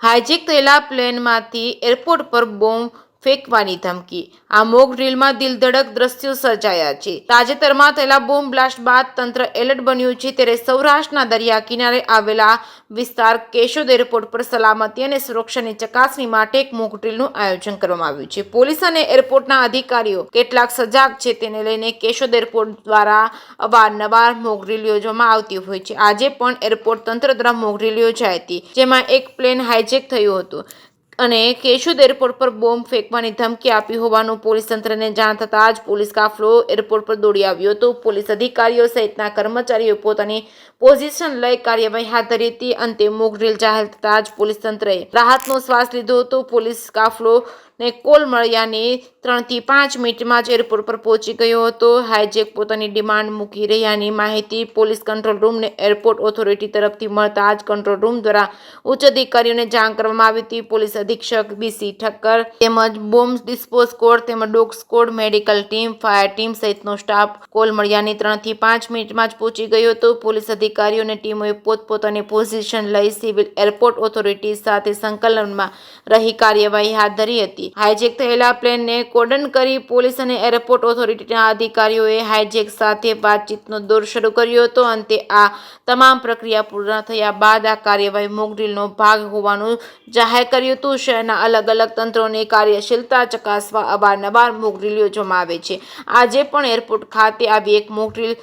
Hijack થયેલા પ્લેનમાંથી airport પર bomb ફેંકવાની ધમકી। આ મોક ડ્રીલમાં દિલધડક દ્રશ્યો સર્જાયા છે। તાજેતરમાં થયેલા બોમ્બ બ્લાસ્ટ બાદ તંત્ર એલર્ટ બન્યું છે। ત્યારે સૌરાષ્ટ્રના દરિયા કિનારે આવેલા વિસ્તાર કેશોદ એરપોર્ટ પર સલામતી અને સુરક્ષાની ચકાસણી માટે એક મોક ડ્રીલનું આયોજન કરવામાં આવ્યું છે। પોલીસ અને એરપોર્ટના અધિકારીઓ કેટલાક સજાગ છે, તેને લઈને કેશોદ એરપોર્ટ દ્વારા અવારનવાર મોક ડ્રીલ યોજવામાં આવતી હોય છે। આજે પણ એરપોર્ટ તંત્ર દ્વારા મોક ડ્રીલ યોજાઈ હતી, જેમાં એક પ્લેન હાઇજેક થયું હતું અને કેશોદ એરપોર્ટ પર બોમ્બ ફેંકવાની ધમકી આપી હોવાનું પોલીસ તંત્રને જાણ થતાં જ પોલીસ કાફલો એરપોર્ટ પર દોડી આવ્યો હતો। પોલીસ અધિકારીઓ સહિતના કર્મચારીઓ પોતાની પોઝિશન લઈ કાર્યવાહી હાથ ધરી હતી। અંતે મોક ડ્રીલ જાહેર થતાં જ પોલીસ તંત્રએ રાહતનો શ્વાસ લીધો હતો। પોલીસ કાફલો ને કોલ મળ્યાની 3 થી 5 મિનિટમાં જ એરપોર્ટ પર પહોંચી ગયો હતો। હાઇજેક પોતાની ડિમાન્ડ મૂકી રહ્યાની માહિતી પોલીસ કંટ્રોલ રૂમને એરપોર્ટ ઓથોરિટી તરફથી મળતા જ કંટ્રોલ રૂમ દ્વારા ઉચ્ચ અધિકારીઓને જાણ કરવામાં આવી હતી। પોલીસ અધિક્ષક BC ઠક્કર તેમજ બોમ્બ ડિસ્પોઝ સ્ક્વોડ તેમજ dog squad, medical team, fire team સહિતનો સ્ટાફ કોલ મળ્યાની 3 થી 5 મિનિટમાં જ પહોંચી ગયો હતો। પોલીસ અધિકારીઓ અને ટીમોએ પોતપોતાની પોઝિશન લઈ સિવિલ એરપોર્ટ ઓથોરિટી સાથે સંકલનમાં રહી કાર્યવાહી હાથ ધરી હતી। હાઇજેક થયેલા પ્લેનને કોર્ડન કરી પોલીસ અને એરપોર્ટ ઓથોરિટીના અધિકારીઓએ હાઇજેક સાથે વાતચીતનો દોર શરૂ કર્યો હતો। અંતે આ તમામ પ્રક્રિયા પૂર્ણ થયા બાદ આ કાર્યવાહી મોક ડ્રીલનો ભાગ હોવાનું જાહેર કર્યું હતું। શહેરના અલગ અલગ તંત્રોની કાર્યશીલતા ચકાસવા અવારનવાર મોક ડ્રીલ યોજવામાં આવે છે। આજે પણ એરપોર્ટ ખાતે આવી એક મોક ડ્રીલ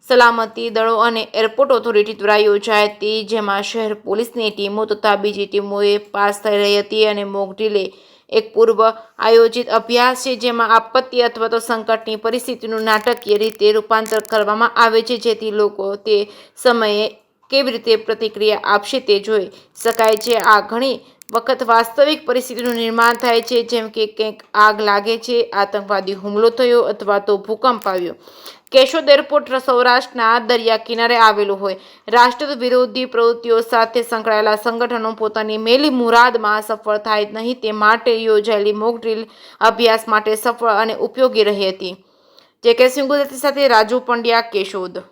સલામતી દળો અને એરપોર્ટ ઓથોરિટી દ્વારા યોજાઈ હતી, જેમાં શહેર પોલીસની ટીમો તથા બીજી ટીમોએ પાસ થઈ રહી હતી। અને મોક ડ્રીલ એક પૂર્વ આયોજિત અભ્યાસ છે, જેમાં આપત્તિ અથવા તો સંકટની પરિસ્થિતિનું નાટકીય રીતે રૂપાંતર કરવામાં આવે છે, જેથી લોકો તે સમયે કેવી રીતે પ્રતિક્રિયા આપશે તે જોઈ શકાય છે। આ ઘણી વખત વાસ્તવિક પરિસ્થિતિનું નિર્માણ થાય છે, જેમ કે કંઈક આગ લાગે છે, આતંકવાદી હુમલો થયો અથવા તો ભૂકંપ આવ્યો। કેશોદ એરપોર્ટ સૌરાષ્ટ્રના દરિયા કિનારે આવેલું હોય, રાષ્ટ્ર વિરોધી પ્રવૃત્તિઓ સાથે સંકળાયેલા સંગઠનો પોતાની મેલી મુરાદમાં સફળ થાય નહીં તે માટે યોજાયેલી મોક ડ્રીલ અભ્યાસ માટે સફળ અને ઉપયોગી રહી હતી। JK સિંહ ગુજરાતી સાથે રાજુ પંડ્યા, કેશોદ।